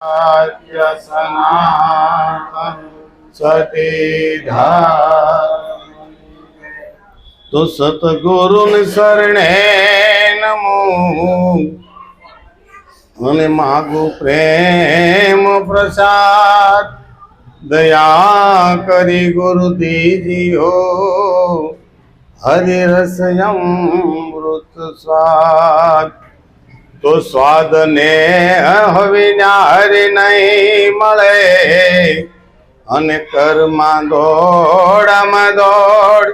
सनातन तो सतगुरु शरणे नमो અને માગું પ્રેમ પ્રસાદ દયા કરી ગુરુ દીજીઓ હરિ રસ અમૃત સ્વાદ તો સ્વાદ ને હવે હરિ નહીં મળે અને કર્મા દોડામાં દોડ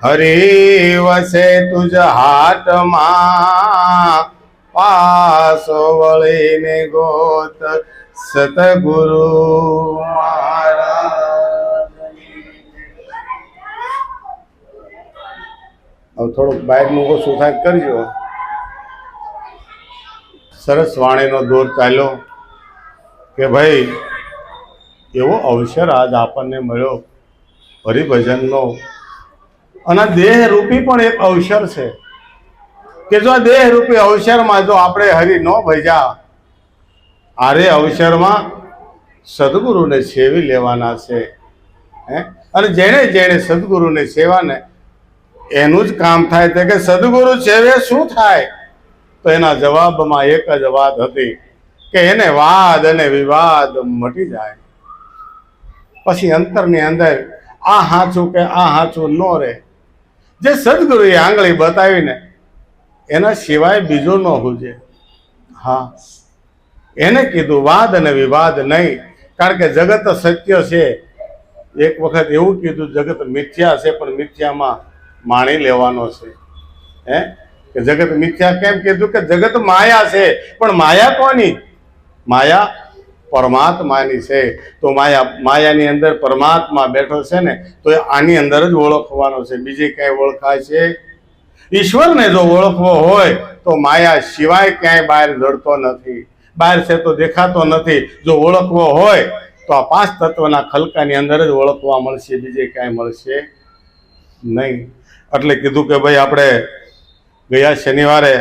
હરિ વસે તુજ હાથમાં પાસો વળીને ગોત સતગુરુ મહારાજ. હવે થોડુંક બાઇકનું ઓછું થાય કરજો. સરસ વાણીનો દોર ચાલ્યો કે ભાઈ એવો અવસર આજ આપણને મળ્યો હરિભજનનો, અને દેહ રૂપી પણ એક અવસર છે કે જો આ દેહ રૂપી અવસરમાં જો આપણે હરિ ન ભજ્યા, આરે અવસરમાં સદગુરુને સેવી લેવાના છે. અને જેણે જેણે સદગુરુને સેવાને એનું જ કામ થાય છે કે સદગુરુ સેવે શું થાય? તો એના જવાબમાં એક જ વાત હતી કે એને વાદ અને વિવાદ મટી જાય. પછી અંતરની અંદર આ હાચું કે આ હાચું ન રહે. જે સદગુરુએ આંગળી બતાવીને એના સિવાય બીજો ન હુજે. હા, એને કીધું વાદ અને વિવાદ નહીં, કારણ કે જગત સત્ય છે. એક વખત એવું કીધું જગત મિથ્યા છે, પણ મિથ્યામાં માણી લેવાનો છે. કે જગત મિથ્યા કેમ કીધું? કે જગત માયા છે, પણ માયા કોની? માયા પરમાત્માની છે. તો માયાની અંદર પરમાત્મા બેઠો છે ને, તો આની અંદર જ ઓળખવાનો છે, બીજી ક્યાંય ઓળખાય છે? ઈશ્વરને જો ઓળખવો હોય તો માયા સિવાય ક્યાંય બહાર જડતો નથી, બહાર છે તો દેખાતો નથી. જો ઓળખવો હોય તો આ પાંચ તત્વના ખલકાની અંદર જ ઓળખવા મળશે, બીજે ક્યાંય મળશે નહીં. એટલે કીધું કે ભાઈ આપણે ગયા શનિવારે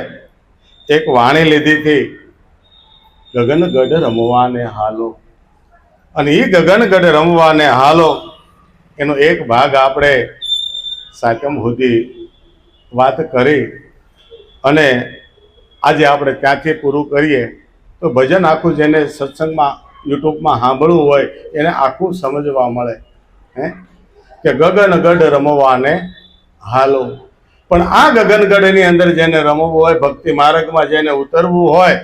એક વાણી લીધી હતી, ગગનગઢ રમવાને હાલો. અને એ ગગનગઢ રમવાને હાલો એનો એક ભાગ આપણે સાચમ સુધી વાત કરી, અને આજે આપણે ત્યાંથી પૂરું કરીએ. તો ભજન આખું જેને સત્સંગમાં યુટ્યુબમાં સાંભળવું હોય એને આખું સમજવા મળે કે ગગનગઢ રમવાને હાલો. પણ આ ગગનગઢની અંદર જેને રમવું હોય, ભક્તિ માર્ગમાં જેને ઉતરવું હોય,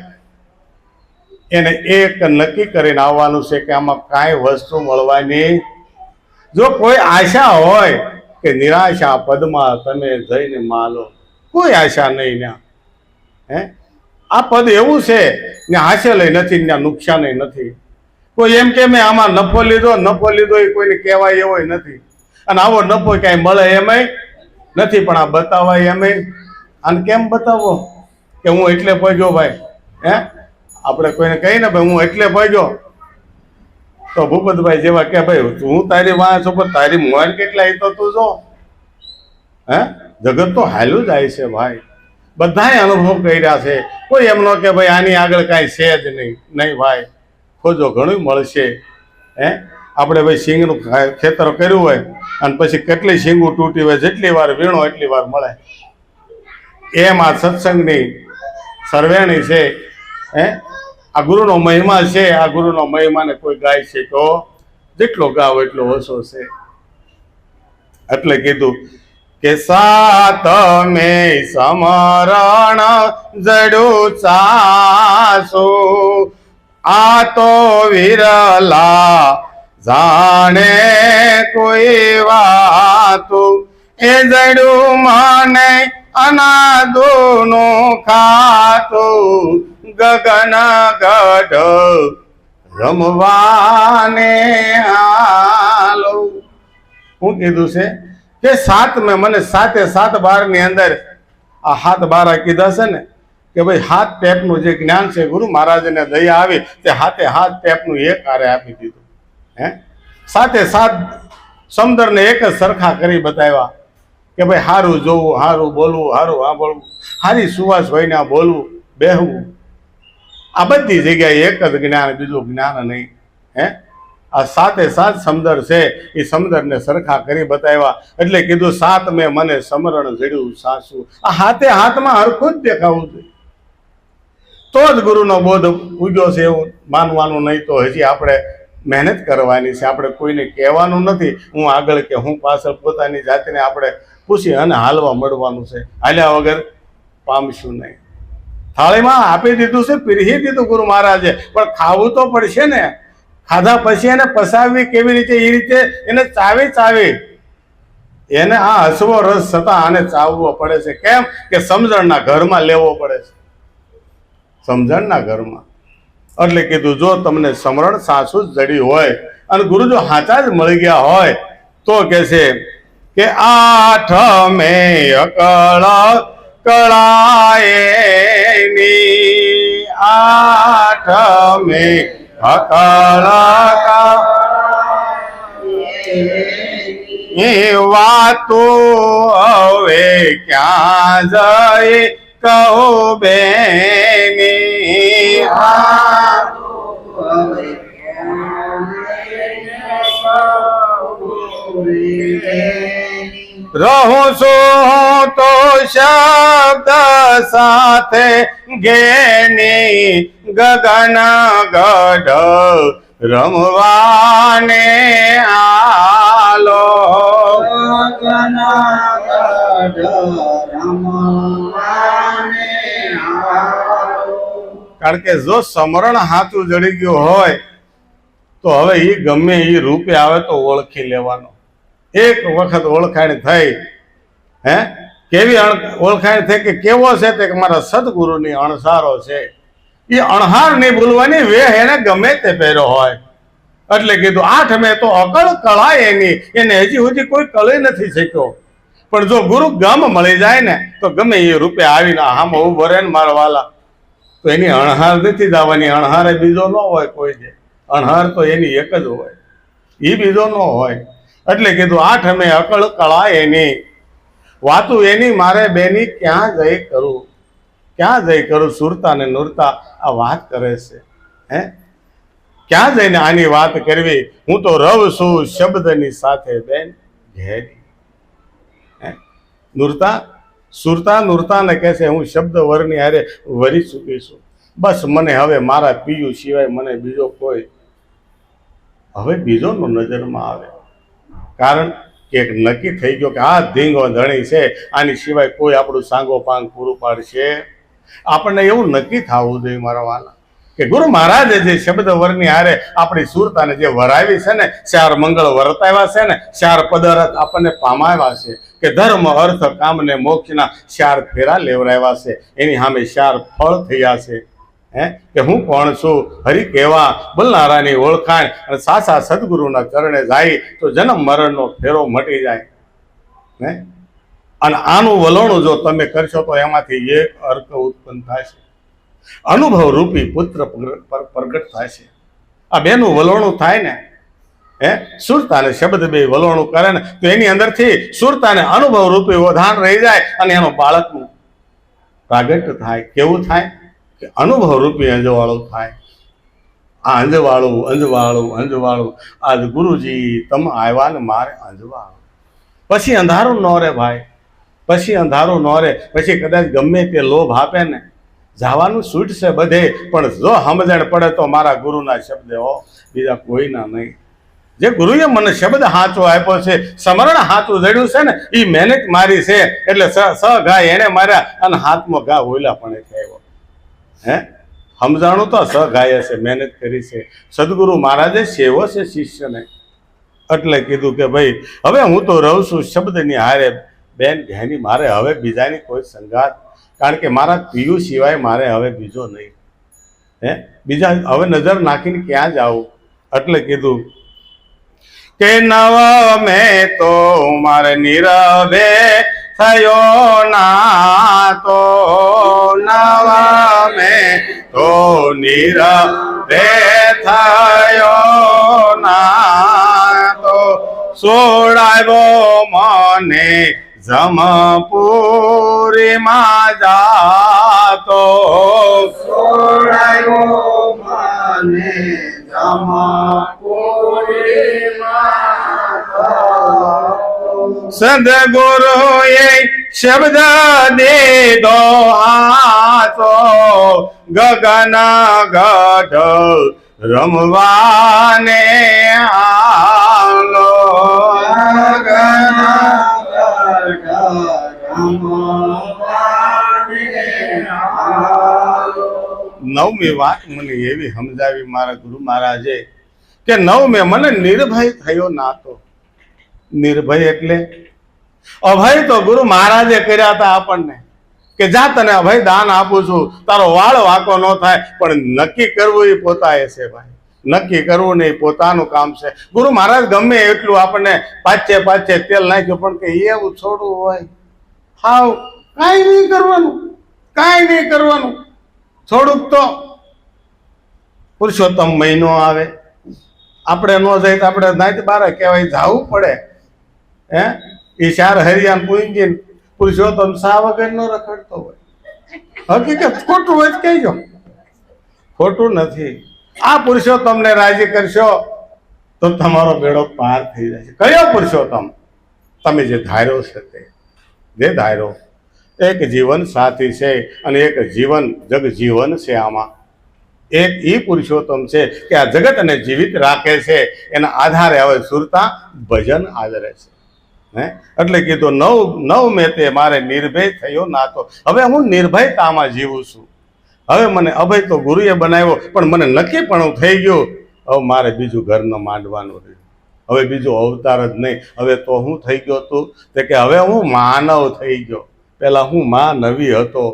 એને એક નક્કી કરીને આવવાનું છે કે આમાં કાંઈ વસ્તુ મળવાની. જો કોઈ આશા હોય કે નિરાશા પદમાં તમે જઈને માલો, કોઈ આશા નહીં. ત્યાં આ પદ એવું છે ને હાસ્યલય નથી, ત્યાં નુકસાન નથી. કોઈ એમ કે મેં આમાં નફો લીધો એ કોઈને કહેવાય એવો નથી. અને આવો નફો ક્યાંય મળે એમાંય નથી, પણ આ બતાવાય એમ. અને કેમ બતાવો? કે હું એટલે પહોંચ્યો ભાઈ. આપણે કોઈને કહીએ ને ભાઈ હું એટલે પહોંચ્યો, તો ભૂપતભાઈ જેવા કે ભાઈ હું તારી વાંચ ઉપર તારી મોર કેટલા તો તું જો. જગત તો હાલું જાય છે ભાઈ, બધાએ અનુભવ કર્યા છે. કોઈ એમ ન કે ભાઈ આની આગળ કાંઈ છે જ નહીં ભાઈ, ખોજો ઘણું મળશે. આપણે ભાઈ સિંગનું ખેતર કર્યું હોય અને પછી કેટલી સિંગું તૂટી હોય, જેટલી વાર વીણો એટલી વાર મળે. એમ આ સત્સંગની સર્વેણી છે. આ ગુરુનો મહિમા છે. આ ગુરુનો મહિમાને કોઈ ગાય છે તો જેટલો ગાવ એટલો ઓછો છે. એટલે કીધું કે સાતમે સમરણ જડું ચાસો, આ તો વિરલા જાણે કોઈ વાતું, એ જડું મને અનાદોનું ખાતું, ગગનગઢ રમવાને હાલો. શું કીધું છે કે મને સાતે સાત બારની અંદર આ હાથ બારા કીધા છે ને, કે ભાઈ હાથ ટેપનું જે જ્ઞાન છે ગુરુ મહારાજને દયા આવી તે હાથે હાથ ટેપનું એક આરે આપી દીધું. સાતે સાત સમદરને એક જ સરખા કરી બતાવ્યા કે ભાઈ સારું જોવું, સારું બોલવું, સારું સાંભળવું, સારી સુવાસ હોઈને બોલવું, બેહવું. આ બધી જગ્યાએ એક જ જ્ઞાન, બીજું જ્ઞાન નહીં. હે, આ સાતે સાત સમદર છે, એ સમદરને સરખા કરી બતાવ્યા. એટલે કીધું સાત મેં મને સમરણ જડ્યું સાસુ. આ હાથે હાથમાં હરખું જ દેખાવું જોઈએ, તો જ ગુરુનો બોધ ઉગ્યો છે એવું માનવાનું. નહીં તો હજી આપણે મહેનત કરવાની છે. આપણે કોઈને કહેવાનું નથી હું આગળ કે હું પાછળ. પોતાની જાતને આપણે પૂછી અને હાલવા મળવાનું છે. હાલ્યા વગર પામશું નહીં. થાળીમાં આપી દીધું છે, પીરસી દીધું ગુરુ મહારાજે, પણ ખાવું તો પડશે ને. ખાધા પછી એને પસાવવી કેવી રીતે? એ રીતે એને ચાવી એને આ હસવો રસ છતાં આને ચાવવો પડે છે. કેમ કે સમજણના ઘરમાં લેવો પડે છે, સમજણના ઘરમાં. એટલે કીધું જો તમને સમરણ સાસુ જ જડી હોય અને ગુરુ જો હાચા જ મળી ગયા હોય તો કે છે કે આઠ મે અકળ કળાએની, આઠ મે અકળ એ વાતો હવે ક્યાં જાય કહો બેની. રહું છું તો શબ્દ સાથે ઘેની, ગગન ગઢ રમવાને આલો. ગગન ગઢ રમવાને આલો. કારણ કે જો સમરણ હાથું જડી ગયું હોય તો હવે એ ગમે એ રૂપે આવે તો ઓળખી લેવાનો. એક વખત ઓળખાણ થઈ, હે, કેવી ઓળખાણ થઈ કે કેવો છે તે મારા સદગુરુની અણસારો છે. એ અણહાર નહીં ભૂલવાની વેહ એને ગમે તે પહેર્યો હોય. એટલે કીધું આઠ મેં તો અકળ કળાય એની, એને હજી સુધી કોઈ કળી નથી શીખ્યો. પણ જો ગુરુ ગમ મળી જાય ને તો ગમે એ રૂપે આવીને આમ ઉભો રહે ને મારા વાલા, તો એની અણહાર નથી જવાની. અણહારે બીજો ન હોય કોઈ દે, અણહાર તો એની એક જ હોય, એ બીજો ન હોય. એટલે કીધું આઠ મેં અકળ કળા એની, વાતું એની મારે બેની ક્યાં જઈ કરું, ક્યાં જઈ કરું. સુરતા ને નુરતા આ વાત કરે છે. હે, ક્યાં જઈને આની વાત કરવી? હું તો રવ છું શબ્દની સાથે બેન ઘેરી. નુરતા સુરતા નુરતાને કહે છે હું શબ્દ વરની હારે વરી ચૂકી છું. બસ મને હવે મારા પિયું સિવાય મને બીજો કોઈ હવે બીજો નો નજરમાં આવે. કારણ કે નક્કી થઈ ગયો કે આ ધીંગો ધણી છે, આની સિવાય કોઈ આપણું સાંગો પાંગ પૂરું પાડશે. આપણને એવું નક્કી થવું જોઈએ મારા વાલા કે ગુરુ મહારાજે જે શબ્દ વરની હારે આપણી સુરતાને જે વરાવી છે ને, ચાર મંગળ વર્તાવ્યા છે ને, ચાર પદાર્થ આપણને પામાવ્યા છે કે ધર્મ અર્થ કામ ને મોક્ષના ચાર ફેરા લેવરાવ્યા છે. એની સામે ચાર ફળ થયા છે. હે, કે હું કોણ છું હરિ કેવા બોલનારાની ઓળખાણ અને સાચા સદગુરુના ચરણે જાય તો જન્મ મરણનો ફેરો મટી જાય. હે, અને આનું વલણું જો તમે કરશો તો એમાંથી એક અર્થ ઉત્પન્ન થશે, અનુભવ રૂપી પુત્ર પ્રગટ થાય છે. આ બેનું વલણું થાય ને, હે, સુરતાને શબ્દ બે વલણું કરે ને તો એની અંદરથી સુરતાને અનુભવ રૂપી વધાન રહી જાય અને એનો બાળકનું પ્રાગટ્ય થાય. કેવું થાય કે અનુભવ રૂપી અંજવાળું થાય. આ અંજવાળું અંજવાળું અંજવાળું આજ ગુરુજી તમે આવ્યા ને મારે અંજવાળું. પછી અંધારું ન રે ભાઈ, પછી અંધારું ન રે. પછી કદાચ ગમે તે લોભ આપે ને જવાનું છૂટ છે બધે, પણ જો સમજણ પડે તો મારા ગુરુના શબ્દ હો, બીજા કોઈના નહીં. જે ગુરુએ મને શબ્દ હાચો આપ્યો છે, સમરણ હાચું જડ્યું છે ને, એ મહેનત મારી છે. એટલે સ ઘા એને માર્યા અને હાથમાં ઘા ઓલા પણ આવ્યો. હે, સમજાણું તો સ ગાય છે, મહેનત કરી છે. સદગુરુ મહારાજે સેવો છે શિષ્યને. એટલે કીધું કે ભાઈ હવે હું તો રહું છું શબ્દની હારે બેન ઘેની, મારે હવે બીજાની કોઈ સંગાત, કારણ કે મારા પિયું સિવાય મારે હવે બીજો નહીં. હે, બીજા હવે નજર નાખીને ક્યાં જાઉં? એટલે કીધું કે નવ મેં તો મારે નીરવે થયો ના, તો નવ મેં તો નીરવે થયો ના, તો સોડાવ્યો મને જમપુરીમાં જાતો સોડાયો મને જમપુરીમાં સદગુરુએ શબ્દ દીધો હાથો ગગન ગઢ રમવાને આલો નવમી વાત મને એવી સમજાવી મારા ગુરુ મહારાજે કે નવમે મને નિર્ભય થયો નાતો. નિર્ભય એટલે અભય તો ગુરુ મહારાજે કર્યા હતા આપણને કે જા તને અભય દાન આપું છું, તારો વાળ વાંકો ન થાય, પણ નક્કી કરવું એ પોતાએ છે ભાઈ. નક્કી કરવું નહીં પોતાનું કામ છે. ગુરુ મહારાજ ગમે એટલું આપણને પાછે તેલ નાખ્યું પણ કે એવું છોડવું હોય હાવ કાંઈ નહીં કરવાનું, કાંઈ નહીં કરવાનું. થોડુંક તો પુરુષોત્તમ મહિનો આવે, આપણે ન જાય તો આપણે નાચ બારે કહેવાય જવું પડે. હે એ 4 હરિયાન પૂંજીને પુરુષોત્તમ સા વગર નો રખડતો હોય. હકીકત ખોટું હોય તો કહેજો, ખોટું નથી. આ પુરુષોત્તમને રાજી કરશો તો તમારો બેડો પાર થઈ જશે. કયો પુરુષોત્તમ? તમે જે ધાર્યો છે તે, જે ધાર્યો. એક જીવન સાથી છે અને એક જીવન જગજીવન છે. આમાં એક ઈ પુરુષોત્તમ છે કે આ જગતને જીવિત રાખે છે. એના આધારે હવે સુરતા ભજન આદરે છે. હે એટલે કીધું નવ મેં તે મારે નિર્ભય થયો નાતો. હવે હું નિર્ભયતામાં જીવું છું. હવે મને અભય તો ગુરુએ બનાવ્યો પણ મને નક્કી પણ થઈ ગયું હવે મારે બીજું ઘર ન માંડવાનું રહ્યું. હવે બીજો અવતાર જ નહીં. હવે તો હું થઈ ગયો તું તે કે હવે હું માનવ થઈ ગયો. પેલા હું માનવી હતો.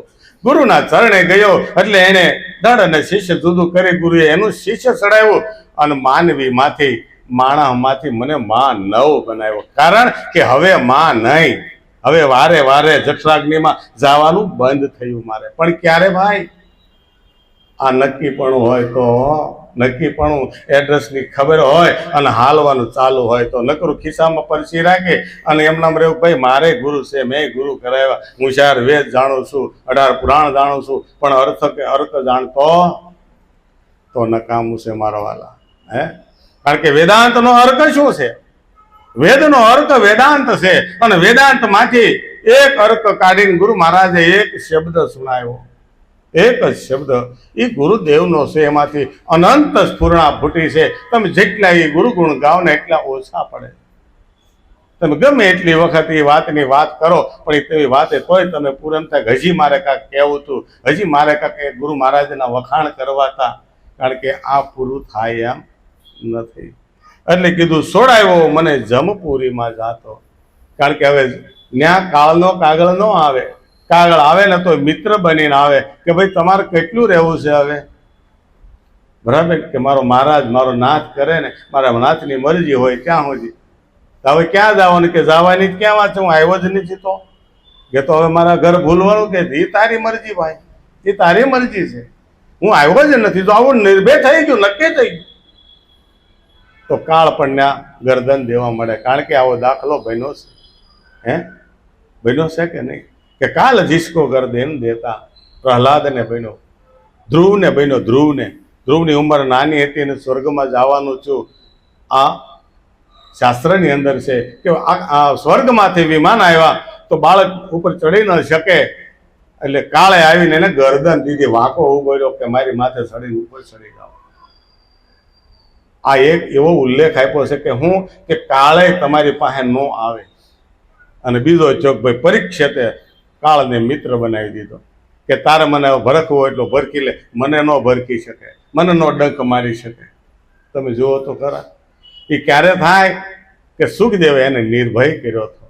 ગુરુના ચરણે ગયો એટલે એને દળ અને શિષ્ય જુદું કરી ગુરુએ એનું શિષ્ય ચડાવ્યું અને માનવી માંથી માણસમાંથી મને માનવ બનાવ્યો. કારણ કે હવે માં નહીં, હવે વારે વારે જઠરાગ્નિમાં જવાનું બંધ થયું મારે. પણ ક્યારે ભાઈ? આ નક્કીપણું હોય તો, નક્કીપણું એડ્રેસની ખબર હોય અને હાલવાનું ચાલુ હોય તો. નકરું ખિસ્સામાં પરસી રાખે અને એમનામ રહેવું ભાઈ મારે ગુરુ છે, મેં ગુરુ કરાવ્યા, હું 4 વેદ જાણું છું, 18 પુરાણ જાણું છું, પણ અર્થ જાણતો તો નકામું છે મારા વાલા. હે કારણ કે વેદાંતનો અર્થ શું છે? વેદનો અર્થ વેદાંત છે અને વેદાંતમાંથી એક અર્થ કાઢીને ગુરુ મહારાજે એક શબ્દ સુણાવ્યો. એક જ શબ્દ એ ગુરુદેવનો છે. એમાંથી અનંત સ્ફૂર્ણા ફૂટી છે. તમે જેટલા એ ગુરુગુણ ગાઓ ને એટલા ઓછા પડે. તમે ગમે એટલી વખત એ વાતની વાત કરો પણ એ તેવી વાતે તોય તમે પૂરણ થાય. હજી મારે કાંઈક કહેવું હતું, હજી મારે કાંઈક ગુરુ મહારાજના વખાણ કરવા હતા. કારણ કે આ પૂરું થાય એમ નથી. એટલે કીધું સોડાવ્યો મને જમપુરીમાં જાતો. કારણ કે હવે ન્યા કાળનો કાગળ ન આવે. કાગળ આવે ને તો મિત્ર બનીને આવે કે ભાઈ તમારે કેટલું રહેવું છે હવે. બરાબર કે મારો મહારાજ મારો નાથ કરે ને, મારા નાથની મરજી હોય ત્યાં સુધી. હવે ક્યાં જવાનું કે જવાની ક્યાં વાત છે? હું આવ્યો જ નથી તો કે તો હવે મારા ઘર ભૂલવાનું કે એ તારી મરજી ભાઈ, એ તારી મરજી છે. હું આવ્યો જ નથી તો આવું નિર્ભય થઈ ગયું, નક્કી થઈ ગયું તો કાળ પણ ત્યાં ગરદન દેવા મળે. કારણ કે આવો દાખલો બન્યો છે. હે બન્યો છે કે નહીં? કે કાલ જીસકો ગરદન દેતા પ્રહલાદને બન્યો, ધ્રુવને બન્યો. ધ્રુવની ઉંમર નાની હતી અને સ્વર્ગમાં જવાનું છું. આ શાસ્ત્રની અંદર છે કે આ સ્વર્ગમાંથી વિમાન આવ્યા તો બાળક ઉપર ચડી ન શકે એટલે કાળે આવીને એને ગરદન દીધી, વાંકો ઉભો રહ્યો કે મારી માથે ચડીને ઉપર ચડી જાઓ. આ એક એવો ઉલ્લેખ આપ્યો છે કે હું કે કાળે તમારી પાસે ન આવે. અને બીજો ચોક ભાઈ પરીક્ષિતે કાળને મિત્ર બનાવી દીધો કે તારે મને ભરખવું હોય એટલો ભરકી લે, મને ન ભરકી શકે, મને ન ડંક મારી શકે. તમે જુઓ તો ખરા એ ક્યારે થાય કે સુખદેવે એને નિર્ભય કર્યો હતો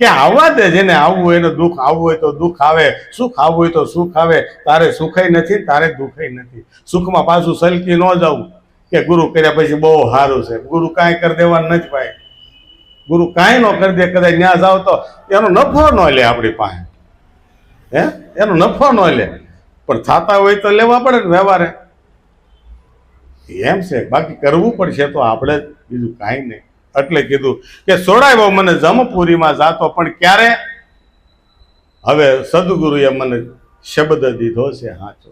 કે આવવા દે, જેને આવવું હોય એને દુઃખ આવવું હોય તો દુઃખ આવે, સુખ આવવું હોય તો સુખ આવે. તારે સુખય નથી, તારે દુઃખય નથી. સુખમાં પાછું સલકી ન જવું કે ગુરુ કર્યા પછી બહુ સારું છે. ગુરુ કાંઈ કરી દેવાનું નથી ભાઈ. ગુરુ કાંઈ ન કરી દે, કદાચ ત્યાં જાવ તો એનો નફો ન લે આપણી પાસે. હે એનો નફો ન લે પણ થતા હોય તો લેવા પડે ને વ્યવહારે. એમ છે, બાકી કરવું પડશે તો આપણે જ, બીજું કાંઈ નહીં. એટલે કીધું કે સોડાવ્યો મને જમપુરીમાં જાતો. પણ ક્યારે? હવે સદગુરુએ મને શબ્દ દીધો છે સાચો.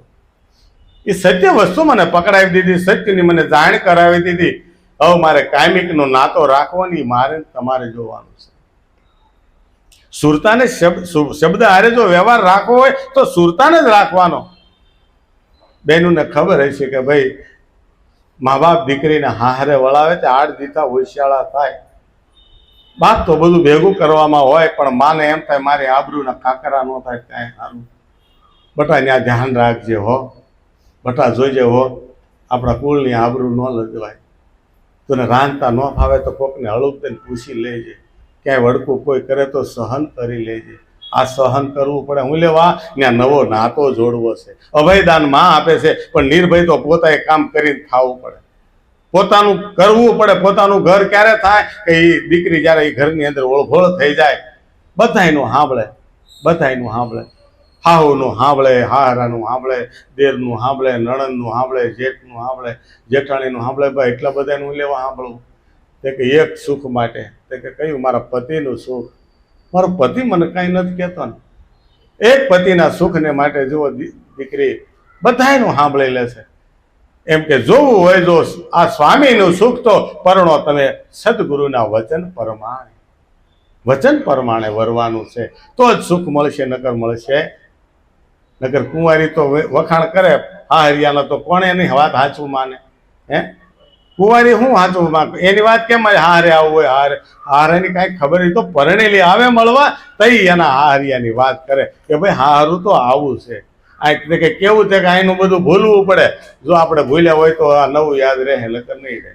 એ સત્ય વસ્તુ મને પકડાવી દીધી, સત્યની મને જાણ કરાવી દીધી. હવે મારે કાયમિકનો નાતો રાખવો નહીં, મારે તમારે જોવાનું છે. સુરતાને શબ્દ હારે જો વ્યવહાર રાખવો હોય તો સુરતાને જ રાખવાનો. બહેનોને ખબર હશે કે ભાઈ મા બાપ દીકરીને હારે વળાવે તે આડ દીતા હોશિયાળા થાય. બાપ તો બધું ભેગું કરવામાં હોય, પણ માને એમ થાય મારી આબરૂના કાકરા ન થાય કાંઈ સારું. બટા ત્યાં ધ્યાન રાખજે હો, બટા જોઈજે હો, આપણા કુળની આબરૂ ન લજવાય. તને રાંધતા ન ફાવે તો કોકને હળુક દઈને પૂછી લેજે. ક્યાંય વડકું કોઈ કરે તો સહન કરી લેજે. આ સહન કરવું પડે. હું લેવા ત્યાં નવો નાતો જોડવો છે. અભયદાન માં આપે છે, પણ નિર્ભય તો પોતાએ કામ કરીને ખાવું પડે, પોતાનું કરવું પડે. પોતાનું ઘર ક્યારે થાય કે એ દીકરી જ્યારે એ ઘરની અંદર ઓળઘોળ થઈ જાય, બધાયનું સાંભળે, બધાયનું સાંભળે. હાહુનું સાંભળે, હારાનું સાંભળે, દેરનું સાંભળે, નણંદનું સાંભળે, જેઠનું સાંભળે, જેઠાણીનું સાંભળે. ભાઈ એટલા બધાનું લેવા સાંભળવું. તે કે એક સુખ માટે, તે કે કયું મારા પતિનું સુખ. મારો પતિ મને કાંઈ નથી કહેતો ને. એક પતિના સુખને માટે જુઓ દીકરી બધાયનું સાંભળી લેશે. એમ કે જોવું હોય જો આ સ્વામીનું સુખ તો પરણો તમે સદગુરુના વચન પ્રમાણે, વચન પ્રમાણે વરવાનું છે તો જ સુખ મળશે, નકર મળશે નકર કુંવારી તો વખાણ કરે હા હરિયાના તો કોણે એની વાત સાચું માને? હે કુંવારી શું સાચું માને? એની વાત કેમ હારે આવું હોય? હારેની કાંઈ ખબર નહીં. તો પરણેલી આવે મળવા તઈ એના હારિયાની વાત કરે કે ભાઈ હારું તો આવું છે. આ કે કેવું છે કે આનું બધું ભૂલવું પડે. જો આપણે ભૂલ્યા હોય તો આ નવું યાદ રહે, નકર નહીં રહે.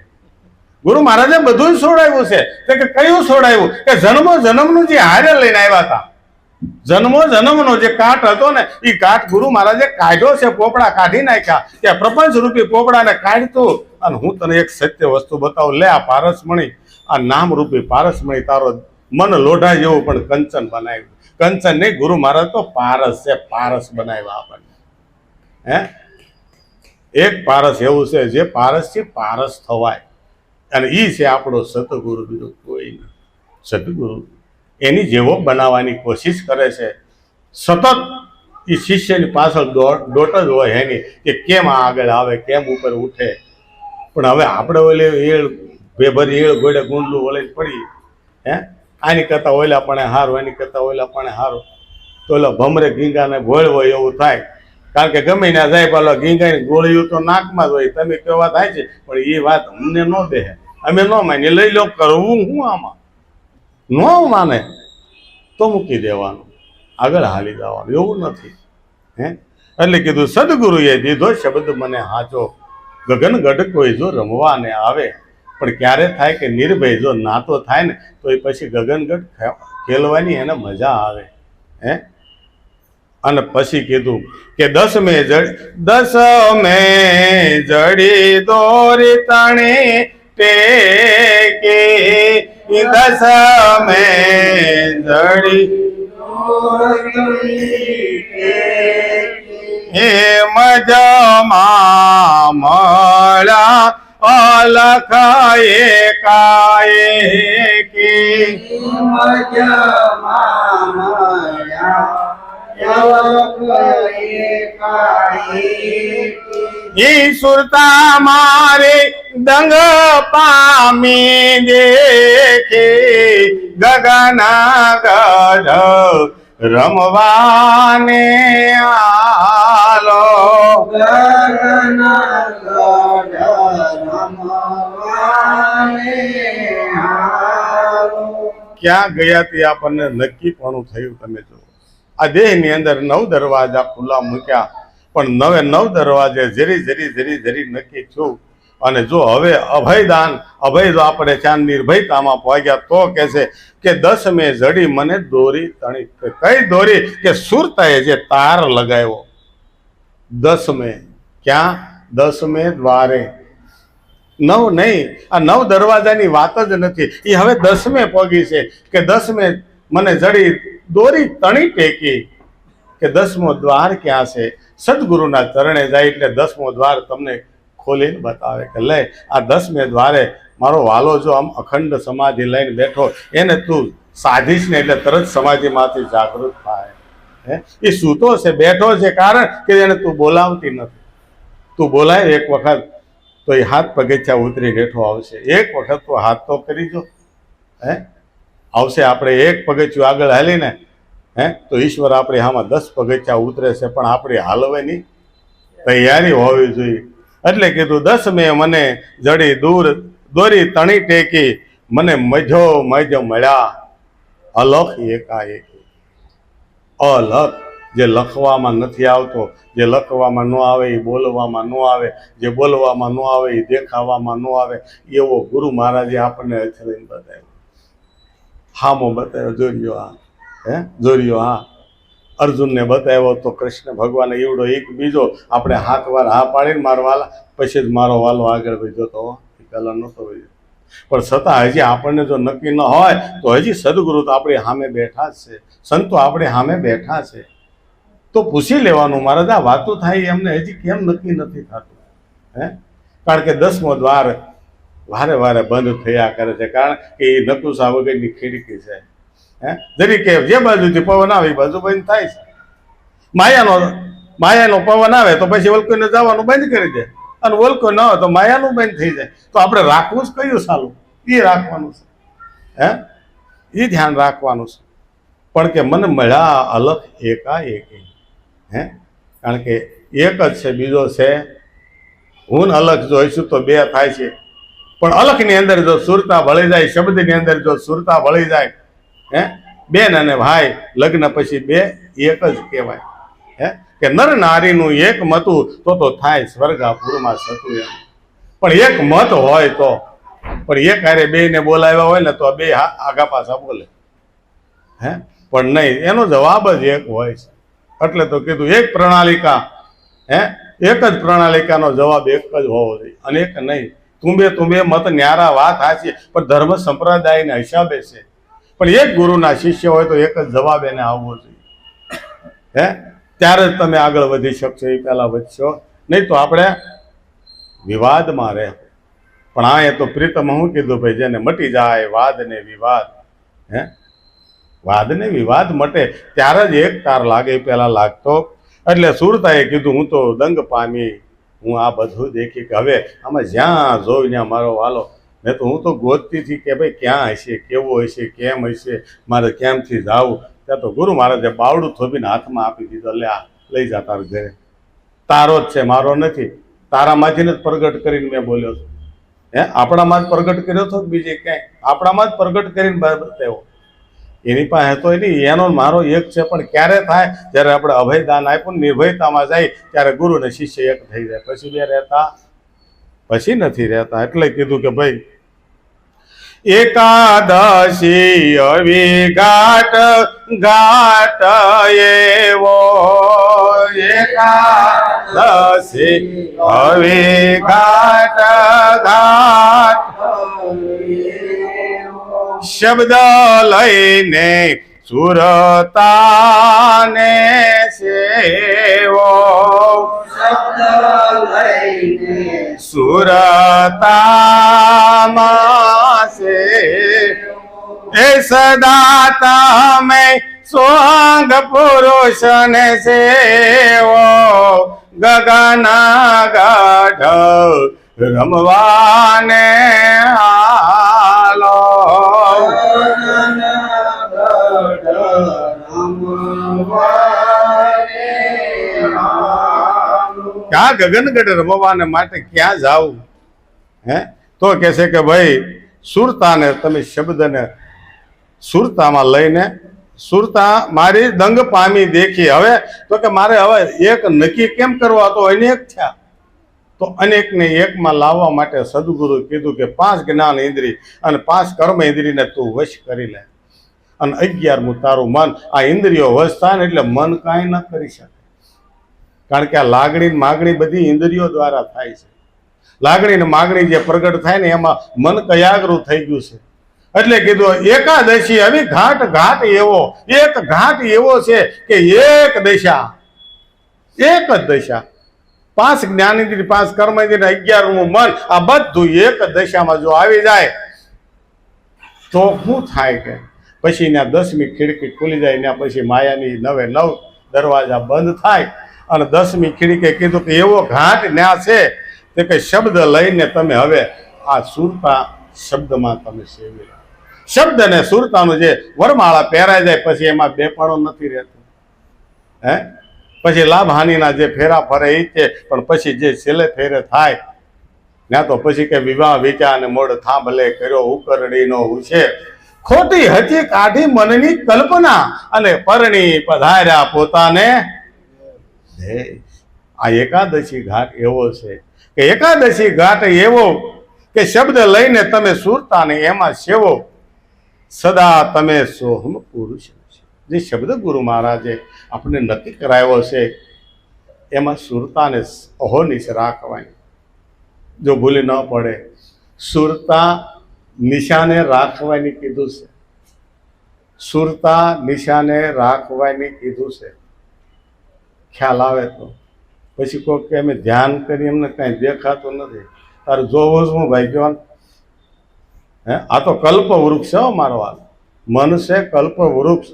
ગુરુ મહારાજે બધું જ છોડાવ્યું છે. કે કયું છોડાવ્યું? કે જન્મો જન્મનું જે હારે લઈને આવ્યા હતા, જન્મો જન્મનો જે કાટ હતો ને એ કાટ ગુરુ મહારાજે કાઢ્યો છે. પોપડા કાઢી નાખ્યા. કે પ્રપંચ રૂપી પોપડાને કાઢતું. અને હું તને એક સત્ય વસ્તુ બતાવું. લે આ પારસમણી, આ નામ રૂપી પારસમણી તારો મન લોઢા જેવું પણ કંચન બનાવ્યું. કંચન નહીં, ગુરુ મહારાજ તો પારસ છે, પારસ બનાવ્યા આપણને. હે એક પારસ એવું છે જે પારસથી પારસ થવાય, અને એ છે આપણો સતગુરુ, બીજું કોઈ નહીં. સતગુરુ એની જેવો બનાવવાની કોશિશ કરે છે. સતત એ શિષ્યની પાછળ દોટ જ હોય એની કે કેમ આગળ આવે, કેમ ઉપર ઉઠે. પણ હવે આપણે ઓલે એળ ભેભરી એળ ગોળે ગુંડલું વળીને પડી. હે આની કરતાં ઓલા પણ હારું, એની કરતાં ઓલા પણ હારું. તો ઓલા ભમરે ગીંગાને ભોળવો એવું થાય. કારણ કે ગમે ત્યાં જાય પેલો ગીંગાની ગોળીઓ તો નાકમાં જ હોય. તમે કેવા થાય છે, પણ એ વાત અમને ન દે, અમે ન માની. લઈ લો, કરવું હું આમાં ન માને તો મૂકી દેવાનું, આગળ હાલી જવાનું. એવું નથી. હે એટલે કીધું સદગુરુએ દીધો શબ્દ મને હાચો. ગગન ગઢ કોઈ જો રમવાને આવે, પણ ક્યારે થાય કે નિર્ભય જો નાતો થાય ને તો એ પછી ગગનગઢ ખેલવાની એને મજા આવે. હે અને પછી કીધું કે દસ મે જડી દોરી તણે ટેકે, દસ મે જડી હે મજમાં મળ્યા અલખ એકાએકી, મજમાં મળ્યા ઈ સુરતા મારે દંગ પામી દેખે, ગગન ગઢ રમવાને આલો, ગગન ગઢ રમવાને આલો. ક્યાં ગયા તે આપણને નક્કી પણ થયું. તમે જો આ દેહની અંદર 9 દરવાજા ખુલ્લા મૂક્યા, પણ 9 દરવાજે જરી જરી નક્કી થયું. અને જો હવે અભયદાન, અભય જો આપણે ત્યાં નિર્ભયતામાં પહોંચ્યા તો કહે છે કે 10 મે જડી મને દોરી તણી. કઈ દોરી? કે સુરતાએ જે તાર લગાવ્યો 10 મે. ક્યાં? 10 મે દ્વારે. 9 નહીં, આ 9 દરવાજાની વાત જ નથી. એ હવે 10 મે પહોંચી છે કે 10 મે મને જડી દોરી તણી ટેકી. કે 10મો દ્વાર ક્યાં છે? સદગુરુના ચરણે જાય એટલે 10મો દ્વાર તમને ખોલીને બતાવે કે લે આ 10 મે દ્વારે મારો વાલો જો આમ અખંડ સમાધિ લઈને બેઠો, એને તું સાધીશ ને એટલે તરત સમાધિમાંથી જાગૃત થાય. હે એ સૂતો છે, બેઠો છે, કારણ કે એને તું બોલાવતી નથી. તું બોલાય એક વખત તો એ હાથ પગથિયા ઉતરી બેઠો આવશે. એક વખત તો હાથ તો કરી જો, હે આવશે. આપણે એક પગથિયું આગળ હાલીને તો ઈશ્વર આપણે આમાં 10 પગથિયા ઉતરે છે, પણ આપણે હાલવાની તૈયારી હોવી જોઈએ. એટલે કીધું 10 મેં મને જડી દૂર દોરી તણી ટેકી, મને મજો મજ મળ્યા અલખ એકાએકી. અલખ જે લખવામાં નથી આવતો, જે લખવામાં ન આવે એ બોલવામાં ન આવે, જે બોલવામાં ન આવે એ દેખાવામાં ન આવે, એવો ગુરુ મહારાજે આપણને અથડીને બતાવ્યો. હામો બતાવ્યો, જોરિયો હા, જોરિયો હા. અર્જુનને બતાવ્યો તો કૃષ્ણ ભગવાને એવડો એક બીજો આપણે હાથ વાર હા પાડીને મારો વાલા, પછી જ મારો વાલો આગળ વધ્યો તો પહેલા નહોતો વધ્યો. પણ છતાં હજી આપણને જો નક્કી ન હોય તો હજી સદગુરુ તો આપણી સામે બેઠા જ છે, સંતો આપણે સામે બેઠા છે. તો પૂછી લેવાનું, મહારાજ આ વાતો થાય એમને હજી કેમ નક્કી નથી થતું? કારણ કે 10મો દ્વાર વારે વારે બંધ થયા કરે છે, કારણ કે એ નકુસા વગરની ખીડકી છે. જરીકે જે બાજુથી પવન આવે એ બાજુ બંધ થાય છે. માયાનો પવન આવે તો પછી વલકોઈને જવાનું બંધ કરી દે, અને વલકો ન હોય તો માયાનું બંધ થઈ જાય. તો આપણે રાખવું જ કયું સારું? એ રાખવાનું છે, એ ધ્યાન રાખવાનું છે. પણ કે મને મળ્યા અલખ એકાએકી, કારણ કે એક જ છે, બીજો છે હું અલખ જોઈશું તો 2 થાય છે. પણ અલખની અંદર જો સુરતા ભળી જાય, શબ્દની અંદર જો સુરતા ભળી જાય, બેન અને ભાઈ લગ્ન પછી 2 એક જ કહેવાય. કે નર નારીનું એક મતું તો થાય સ્વર્ગાપુરમાં સતું એમ. પણ એક મત હોય તો, પણ એક હારે 2 ને બોલાવ્યા હોય ને તો 2 આગા પાછા બોલે, પણ નહીં, એનો જવાબ જ એક હોય છે. એટલે તો કીધું એક પ્રણાલિકા, એક જ પ્રણાલિકાનો જવાબ એક જ હોવો જોઈએ, અનેક નહીં. તુંબે મત ન્યારા વાત હાચી, પણ ધર્મ સંપ્રદાયના હિસાબે છે. પણ એક ગુરુના શિષ્ય હોય તો એક જ જવાબ એને આવવો જોઈએ, ત્યારે જ તમે આગળ વધી શકશો. એ પહેલા વધશો નહીં તો આપણે વિવાદમાં રહે. પણ આ એ તો પ્રીતમ હું કીધું ભાઈ, જેને મટી જાય વાદ ને વિવાદ, વાદ ને વિવાદ મટે ત્યારે જ એક તાર લાગે, પેલા લાગતો. એટલે સુરતાએ કીધું હું તો દંગ પામી, હું આ બધું દેખી કે હવે આમાં જ્યાં જોઈ ત્યાં મારો વાલો. ને તો હું તો ગોતતી હતી કે ભાઈ ક્યાં હશે, કેવો હશે, કેમ હશે, મારે કેમથી જાવું. ત્યાં તો ગુરુ મહારાજે બાવડું થોભીને હાથમાં આપી દીધો, લે આ લઈ જા તાર ઘરે, તારો જ છે, મારો નથી. તારામાંથી જ પ્રગટ કરીને મેં બોલ્યો છું. આપણામાં જ પ્રગટ કર્યો હતો, બીજે ક્યાંય આપણામાં જ પ્રગટ કરીને બતાવ્યો. એની પાસે તો નહીં, એનો મારો એક છે. પણ ક્યારે થાય? જ્યારે આપણે અભયદાન આપ્યું, નિર્ભયતામાં જાય ત્યારે ગુરુ ને શિષ્ય એક થઈ જાય. પછી 2 રહેતા, પછી નથી રહેતા. એટલે કીધું કે ભાઈ એકાદશી અવિઘાટ ઘાટ એવો, એકાદશી અવિઘાટ ઘાટ શબ્દ લઈને સુરતાને સેવો, સુરતામાં છે એ સદા તમે સ્વાંગ પુરુષને સેવો, ગગન ગાઢ રમવાને હાલો. ક્યાં ગગનગઢ રમવાને માટે ક્યાં જાવું? તો કહે છે કે ભાઈ સુરતાને તમે શબ્દને સુરતામાં લઈને, સુરતા મારી દંગ પામી દેખી. હવે તો કે મારે હવે એક નક્કી કેમ કરવા? તો અનેક થયા. તો અનેકને એકમાં લાવવા માટે સદગુરુ કીધું કે 5 જ્ઞાન ઇન્દ્રિય અને 5 કર્મ ઇન્દ્રિયને તું વશ કરી લે. અને 11મું તારું મન. આ ઇન્દ્રિયો વશ થાય ને એટલે મન કાંઈ ન કરી શકે. કારણ કે આ લાગણી માગણી બધી ઇન્દ્રિયો દ્વારા થાય છે. લાગણી ને માગણી જે પ્રગટ થાય ને એમાં મન કયાગરું થઈ ગયું છે. એટલે કીધું એકાદશી આવી ઘાટ ઘાટ એવો, એક ઘાટ એવો છે કે એક દશા, એક જ દશા. 5 જ્ઞાનેન્દ્રિય, 5 કર્મેન્દ્રિય, 11મું મન, આ બધું એક દશામાં જો આવી જાય તો શું થાય? કે પછી ત્યાં 10મી ખિડકી ખુલી જાય. ત્યાં પછી માયાની 9 એ 9 દરવાજા બંધ થાય અને 10મી ખીડકે કીધું કે એવો ઘાટ ન્યા છે તે કે શબ્દ લઈને તમે હવે આ સુરતા શબ્દમાં તમે સેવી લો. શબ્દ ને સુરતાનું જે વરમાળા પહેરાઈ જાય પછી એમાં બેપણું નથી રહેતું. પછી લાભ હાનિના જે ફેરા ફરે એ છે, પણ પછી જે છેલ્લે ફેરે થાય ત્યાં તો પછી કે વિવાહ વિચાર અને મોડ થાંભલે કર્યો ઉકરડીનો ઉછેર, ખોટી હતી કાઢી મનની કલ્પના અને પરણી પધાર્યા પોતાને દેશ. આ એકાદશી ઘાટ એવો છે કે એકાદશી ઘાટ એવો કે શબ્દ લઈને તમે સુરતાને એમાં સેવો, સદા તમે સોહમ પુરુષ. જે શબ્દ ગુરુ મહારાજે આપણે નક્કી કરાવ્યો છે એમાં સુરતાને અહોનિશ રાખવાની. જો ભૂલી ન પડે, સુરતા નિશાને રાખવાની કીધું છે, સુરતા નિશાને રાખવાની કીધું છે. ખ્યાલ આવે તો પછી કોઈ કે અમે ધ્યાન કરી એમને કાંઈ દેખાતું નથી, તારે જોવું શું ભાઈ કહેવાનું? આ તો કલ્પ વૃક્ષ છે મારો હાલ, મન છે કલ્પ વૃક્ષ.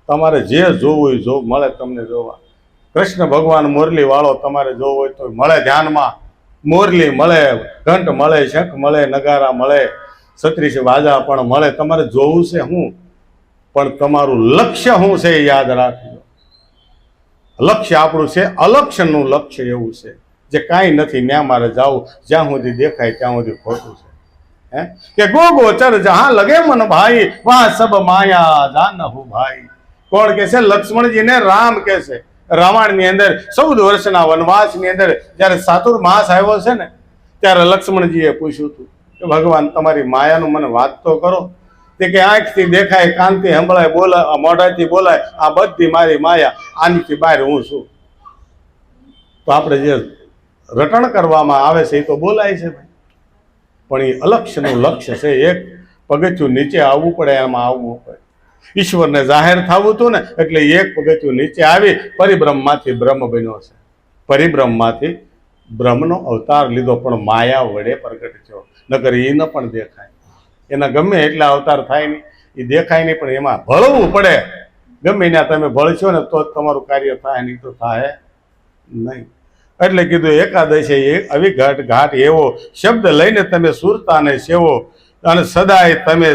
તમારે જે જોવું એ જો મળે તમને જોવા. કૃષ્ણ ભગવાન મુરલી વાળો તમારે જોવું હોય તો મળે ધ્યાનમાં. મુરલી મળે, ઘંટ મળે, શંખ મળે, નગારા મળે, છત્રીસ વાજા પણ મળે. તમારે જોવું છે હું, પણ તમારું લક્ષ્ય શું છે એ યાદ રાખજો. લક્ષ્ય આપણું છે અલક્ષ્યનું લક્ષ્ય એવું છે જે કાંઈ નથી, ત્યાં મારે જાવું, જ્યાં સુધી દેખાય ત્યાં સુધી ખોટું છે. કે ગો ગોચર જહાં લગે મન ભાઈ, વાહ સબ માયા જાનહુ ભાઈ. કોણ કે છે? લક્ષ્મણજીને રામ કે છે. રામાયણની અંદર 14 વર્ષના વનવાસની અંદર જ્યારે ચાતુર્માસ આવ્યો છે ને, ત્યારે લક્ષ્મણજીએ પૂછ્યું હતું કે ભગવાન તમારી માયાનું મને વાત તો કરો. તે કે આંખથી દેખાય, કાનથી સંભળાય, બોલાય, મોઢાથી બોલાય, આ બધી મારી માયા, આનીથી બહાર હું છું. તો આપણે જે રટણ કરવામાં આવે છે એ તો બોલાય છે ભાઈ, પણ એ અલક્ષ્યનું લક્ષ્ય છે. એક પગથિયું નીચે આવવું પડે, એમાં આવવું પડે. ઈશ્વરને જાહેર થવું હતું ને, એટલે એક પગથિયું નીચે આવી પરિબ્રહ્મમાંથી બ્રહ્મ બન્યો છે. પરિબ્રહ્મમાંથી બ્રહ્મનો અવતાર લીધો, પણ માયા વડે પ્રગટ થયો. નકર એ ન પણ દેખાય. એના ગમે એટલા અવતાર થાય નહીં, એ દેખાય નહીં, પણ એમાં ભળવું પડે. ગમે ત્યાં તમે ભળશો ને તો જ તમારું કાર્ય થાય, નહીં તો થાય નહીં. એટલે કીધું એકાદશી આવી ઘાટ એવો શબ્દ લઈને તમે સુરતાને સેવો અને સદાય તમે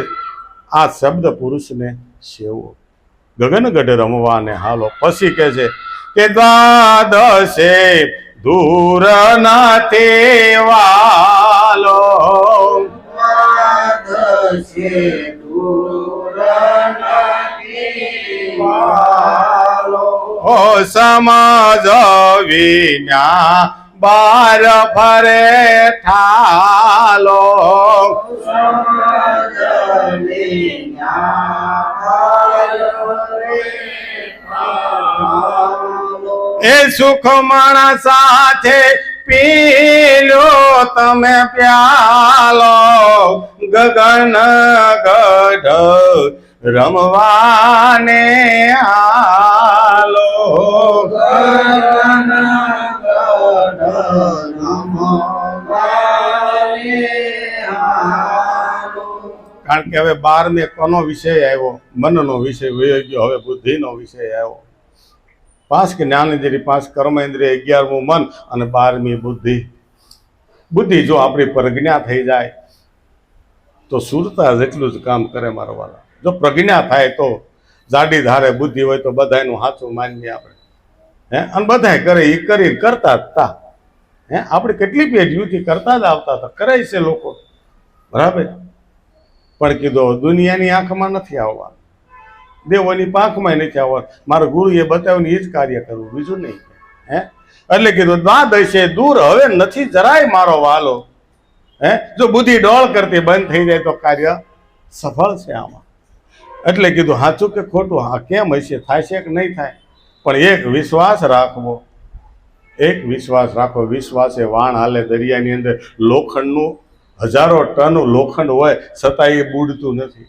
આ શબ્દ પુરુષને સેવો. ગગનગઢ રમવાને હાલો. પછી કે છે કે દ્વાદશે દૂર નાથી વાલો, દ્વાદશે દૂર નાથી વાલો, ઓ સમાજ વિના બાર ફરે ઠાલો. સમાજ વિના એ સુખ માણા સાથે પીલો તમે પ્યાલો, ગગન ગઢ રમવાને હાલો. ગગન ગઢ રમવાને હાલો. કારણ કે હવે 12મે કોનો વિષય આવ્યો? મનનો વિષય વયો ગયો, હવે બુદ્ધિનો વિષય આવ્યો. 5 જ્ઞાનેન્દ્રિય, 5 કર્મેન્દ્રિય, 11મું મન અને 12મી બુદ્ધિ. બુદ્ધિ જો આપણી પ્રજ્ઞા થઈ જાય તો સુરતા જેટલું જ કામ કરે મારા વાળા. જો પ્રજ્ઞા થાય તો જાડી ધારે બુદ્ધિ હોય તો બધાનું સાચું માનીએ આપણે. અને બધાય કરે એ કરી કરતા જ તા. આપણે કેટલી પેઢીઓથી કરતા જ આવતા હતા, કરે છે લોકો, બરાબર. પણ કીધું દુનિયાની આંખમાં નથી આવવા, દેવોની પાંખમાં નથી આવવા. મારા ગુરુએ બતાવ્યું એ જ કાર્ય કરવું, બીજું નહીં. એટલે કીધું દ્વાદશે દૂર હવે નથી જરાય મારો વાલો. જો બુદ્ધિ ડોળ કરતી બંધ થઈ જાય તો કાર્ય સફળ છે આમાં. એટલે કીધું સાચું કે ખોટું, હા કેમ હશે, થાય છે કે નહીં થાય, પણ એક વિશ્વાસ રાખવો. એક વિશ્વાસ રાખો. વિશ્વાસે વાણ હાલે દરિયાની અંદર. લોખંડનું 1000 ટન લોખંડ હોય છતાં એ બુડતું નથી.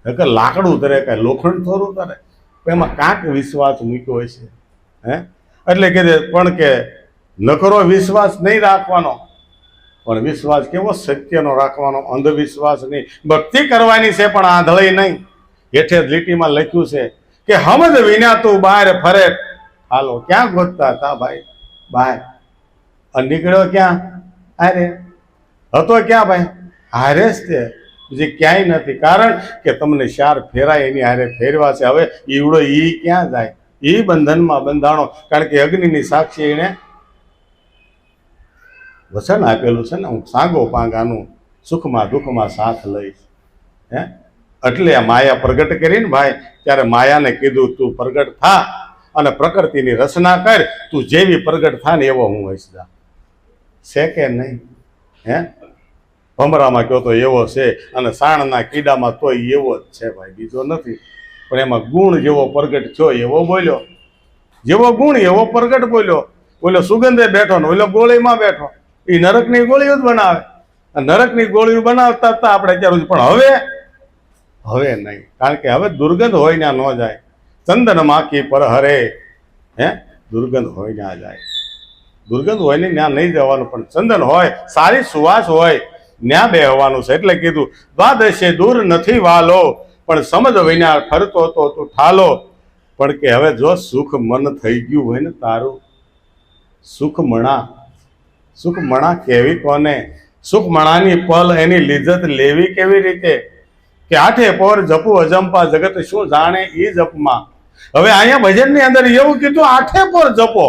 નકર લાકડું તરે, કાંઈ લોખંડ થોડું તરે, એમાં કાંક વિશ્વાસ મૂક્યો હોય છે. એટલે કે પણ કે નકરો વિશ્વાસ નહીં રાખવાનો, પણ વિશ્વાસ કેવો સત્યનો રાખવાનો, અંધવિશ્વાસ નહીં. ભક્તિ કરવાની છે પણ આંધળી નહીં. હેઠે લીટીમાં લખ્યું છે કે હમદ વિના તું બહાર ફરે હાલો. ક્યાં ગોતતા હતા ભાઈ? બહાર. અને નીકળ્યો ક્યાં? હારે. હતો ક્યાં ભાઈ? હારે જ તે, બીજી ક્યાંય નથી. કારણ કે તમને 4 ફેરાય એની હારે ફેરવા છે. હવે ઈવડો ઈ ક્યાં જાય? ઈ બંધનમાં બંધાણો. કારણ કે અગ્નિની સાક્ષી એને વચન આપેલું છે ને, હું સાંગો પાંગાનું સુખમાં દુઃખમાં સાથ લઈશ. હે એટલે આ માયા પ્રગટ કરીને ભાઈ, ત્યારે માયાને કીધું તું પ્રગટ થા અને પ્રકૃતિની રચના કર. તું જેવી પ્રગટ થા ને એવો હું હઈશ. જા છે કે નહીં? હે ભમરામાં કહો તો એવો છે, અને સાણના કીડામાં તો એવો જ છે ભાઈ, બીજો નથી. પણ એમાં ગુણ જેવો પ્રગટ થયો એવો બોલ્યો, જેવો ગુણ એવો પ્રગટ બોલ્યો. ઓલો સુગંધે બેઠો ને ઓલો ગોળીમાં બેઠો. એ નરકની ગોળીઓ જ બનાવે. નરકની ગોળીઓ બનાવતા હતા આપણે અત્યારે. પણ હવે નહીં, કારણ કે હવે દુર્ગંધ હોય ત્યાં ન જાય. ચંદન માખી પર હરે. હે દુર્ગંધ હોય ત્યાં જાય. દુર્ગંધ હોય ને ત્યાં નહીં જવાનું, પણ ચંદન હોય, સારી સુવાસ હોય, ન્યા બેહવાનું છે. એટલે કીધું દ્વાદશે દૂર નથી વાલો, પણ સમજ વિના ફરતો તો તું ઠાલો. પણ કે હવે જો સુખ મન થઈ ગયું હોય ને તારું, સુખમણા કેવી કોને? સુખમણાની પલ એની લિજ્જત લેવી કેવી રીતે? કે 8 પોર જપું અજંપા, જગત શું જાણે ઈ જપમાં. હવે અહીંયા ભજનની અંદર એવું કીધું 8 પોર જપો,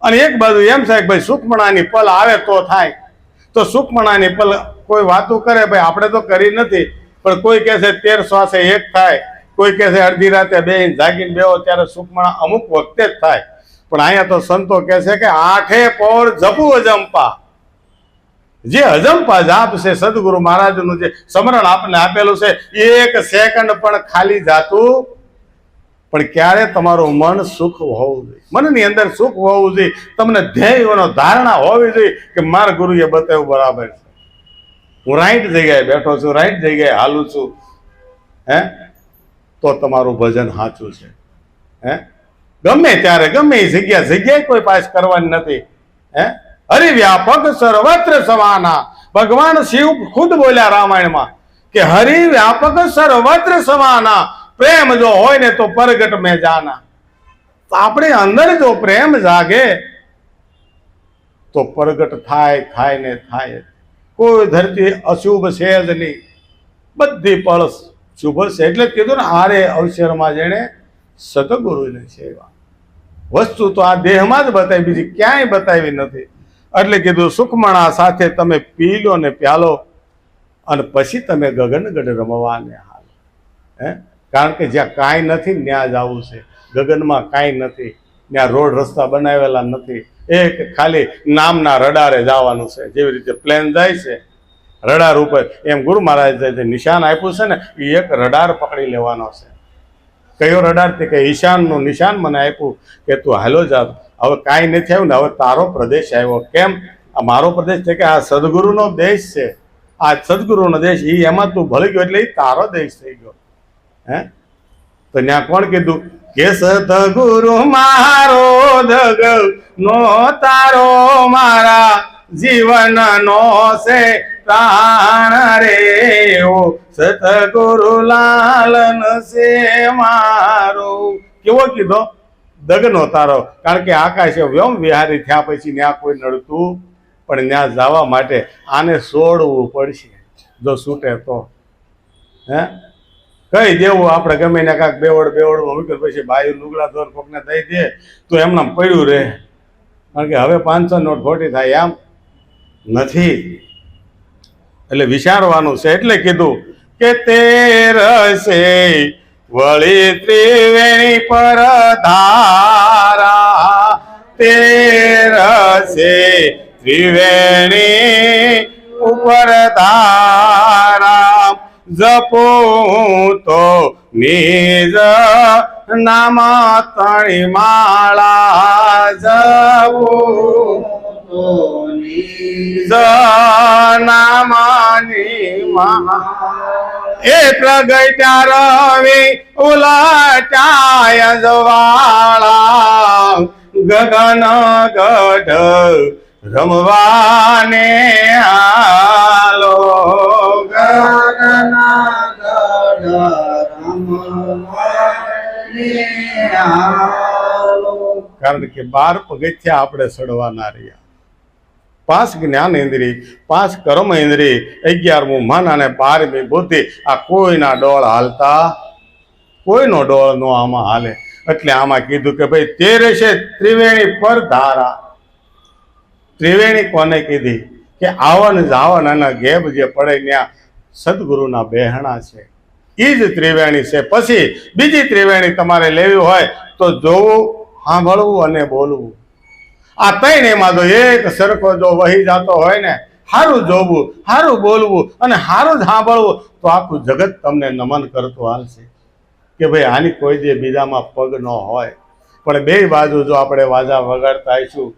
અને એક બાજુ એમ થાય કે ભાઈ સુખમણાની પલ આવે તો થાય. તો સુખમણાની પલ કોઈ વાતો કરે ભાઈ, આપણે તો કરી નથી. પણ કોઈ કહે છે 13 શ્વાસે એક થાય, કોઈ કહે છે અડધી રાતે બેહીને જાગીને બેહો ત્યારે સુખમણા અમુક વખતે જ થાય. પણ અહીંયા તો સંતો કહે છે કે 8 પોર જપું અજંપા. જે અજંપા જાપ છે, સદગુરુ મહારાજનું જે સમરણ આપણને આપેલું છે, 1 સેકન્ડ પણ ખાલી જાતું. પણ ક્યારે તમારું મન સુખ હોવું જોઈએ, મનની અંદર સુખ હોવું જોઈએ. તમને ધ્યેયનો ધારણા હોવી જોઈએ કે મારા ગુરુએ બતાવ્યું બરાબર છે, હું રાઈટ જગ્યાએ બેઠો છું, રાઈટ જગ્યાએ હાલું છું. હે તો તમારું ભજન સાચું છે. હે ગમે ત્યારે ગમે એ જગ્યાએ કોઈ પાસ કરવાની નથી. હે હરિવ્યાપક સર્વત્ર સમાના. ભગવાન શિવ ખુદ બોલ્યા રામાયણમાં કે હરિવ્યાપક સર્વત્ર સમાના. પ્રેમ જો હોય ને તો પ્રગટ મેં જાના. તો આપણે અંદર જો પ્રેમ જાગે તો પ્રગટ થાય ને થાય. કોઈ ધરતી અશુભ છે જ નહીં, બધી પળ શુભ છે. એટલે કીધું ને આરે અવસરમાં જેણે સતગુરુને સેવા. વસ્તુ તો આ દેહમાં જ બતાવી, બીજી ક્યાંય બતાવી નથી. એટલે કીધું સુખમણા સાથે તમે પી લો ને પ્યાલો, અને પછી તમે ગગનગઢ રમવાને હાલ. હે કારણ કે જ્યાં કાંઈ નથી ત્યાં જવું છે. ગગનમાં કાંઈ નથી, ત્યાં રોડ રસ્તા બનાવેલા નથી. એક ખાલી નામના રડારે જવાનું છે. જેવી રીતે પ્લેન જાય છે રડાર ઉપર, એમ ગુરુ મહારાજ જે નિશાન આપ્યું છે ને, એ એક રડાર પકડી લેવાનો છે. કયો રડાર? તે કે ઈશાનનું નિશાન મને આપ્યું કે તું હાલો જા. હવે કાંઈ નથી આવ્યું ને, હવે તારો પ્રદેશ આવ્યો. કેમ? આ મારો પ્રદેશ છે કે આ સદગુરુનો દેશ છે. આ સદગુરુનો દેશ, એ એમાં તું ભળી ગયો એટલે એ તારો દેશ થઈ ગયો. હે તો ત્યાં કોણ કીધું કે સદગુરુ મારો દગ નો તારો મારા જીવન નો છે પ્રાણ રે. ઓ સતગુરુ લાલન છે મારો. કેવો કીધો? દગનો તારો. કારણ કે આકાશે વ્યમ વિહારી થયા પછી ત્યાં કોઈ નડતું, પણ ત્યાં જવા માટે આને છોડવું પડશે. જો છૂટે તો હે કઈ દેવું આપણે ગમે ને કાંક બેવડ મૂકે પછી બાયું લુગડા ધોર કોકને દઈ દે તો એમનામ પડ્યું રહે. કારણ કે હવે 500 નોટ ખોટી થાય એમ નથી. એટલે વિચારવાનું છે. એટલે કીધું કે તેર છે વળી ત્રિવેણી પર ધારા. તેર છે ત્રિવેણી ઉપર ધારા. જપું તો નિજ નામ તણી માળા. જપું તો નિજ નામની માળા. એ પ્રગટ્યા રવિ ઉલટાય જવાળા. ગગન ગઢ રમવાને હાલો. કારણ કે 12 પગથિયા આપણે ચડવાના રહ્યા. 5 જ્ઞાન ઇન્દ્રિય, 5 કર્મ ઇન્દ્રિય, 11મું મન અને 12મી બુદ્ધિ. આ કોઈના ડોળ હાલતા, કોઈનો ડોળ નો આમાં હાલે. એટલે આમાં કીધું કે ભાઈ તે રહેશે ત્રિવેણી પર ધારા. ત્રિવેણી કોને કીધી? કે આવન જાવન અને ગેબ જે પડે ત્યાં સદગુરુના બેહણા છે, એ જ ત્રિવેણી છે. પછી બીજી ત્રિવેણી તમારે લેવી હોય તો જોવું, સાંભળવું અને બોલવું. આ ત્રણ એમાં જો એક સરખો જો વહી જતો હોય ને, સારું જોવું, સારું બોલવું અને સારું જ સાંભળવું, તો આખું જગત તમને નમન કરતું હાલશે કે ભાઈ આની કોઈ જે બીજામાં પગ ન હોય. પણ બે બાજુ જો આપણે વાજા વગાડતા આવીશું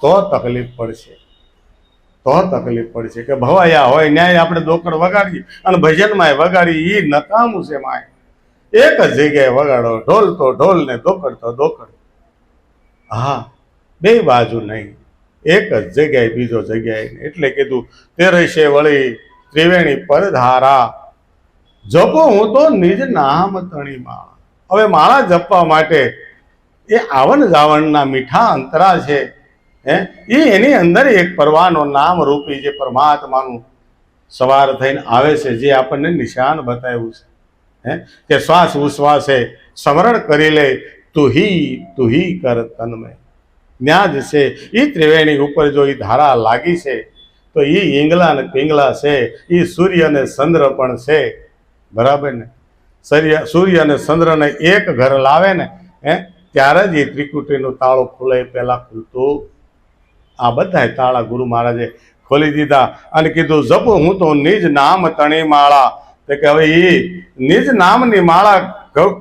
તો તકલીફ પડશે, તો તકલીફ પડશે. કે ભવાયા હોય ન્યાય આપણે દોકડ વગાડીએ અને ભજનમાં વગાડીએ, એ નકામું છે માય. એક જ જગ્યાએ વગાડો, ઢોલ તો ઢોલ ને દોકડ તો દોકડ. હા, બે બાજુ નહીં, એક જ જગ્યાએ બીજો જગ્યાએ. એટલે કીધું તે રહેશે વળી ત્રિવેણી પર ધારા, જપો હું તો નિજ નામ તણી માળા. હવે માળા જપવા માટે એ આવન જાવનના મીઠા અંતરા છે, એની અંદર એક પરવાનો નામ રૂપી જે પરમાત્માનું સવાર થઈને આવે છે, જે આપણને નિશાન બતાવ્યું છે કે શ્વાસ ઉશ્વાસે સ્મરણ કરી લે તું હી કર તન્મય. ત્યાં જ છે એ ત્રિવેણી ઉપર જો એ ધારા લાગી છે તો એ ઈંગલા ને પિંગલા છે, એ સૂર્ય અને ચંદ્ર પણ છે. બરાબર ને? સૂર્ય અને ચંદ્રને એક ઘર લાવે ને ત્યારે જ એ ત્રિકુટીનું તાળું ખુલે. પહેલા ખુલતું. આ બધા તાળા ગુરુ મહારાજે ખોલી દીધા અને કીધું જપો હું તો નિજ નામ તણી માળા. તો કે હવે એ નિજ નામની માળા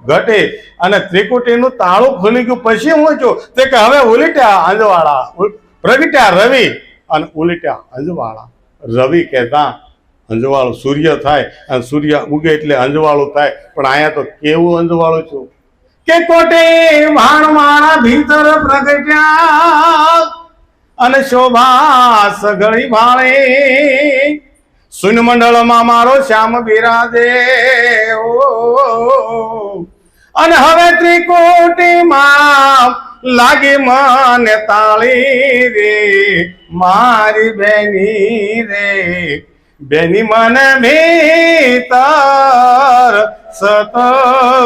ઘટે અને ત્રિકુટીનું તાળું ખુલી ગયું. પછી હું છું તે કે હવે ઉલટ્યા અંજવાળા, પ્રગટ્યા રવિ અને ઉલટ્યા અંજવાળા. રવિ કહેતા અંજવાળું સૂર્ય થાય અને સૂર્ય ઉગે એટલે અંજવાળું થાય. પણ અહીંયા તો કેવું અંજવાળું છું કે કોટે ભાણવાળા ભીતર પ્રગટ્યા અને શોભા સઘળી ભાળે. શૂન્ય મંડળમાં મારો શ્યામ બિરાજે. અને હવે ત્રિકોટીમાં લાગી મને તાળી રે, મારી બેની રે. બેની મને ભીતર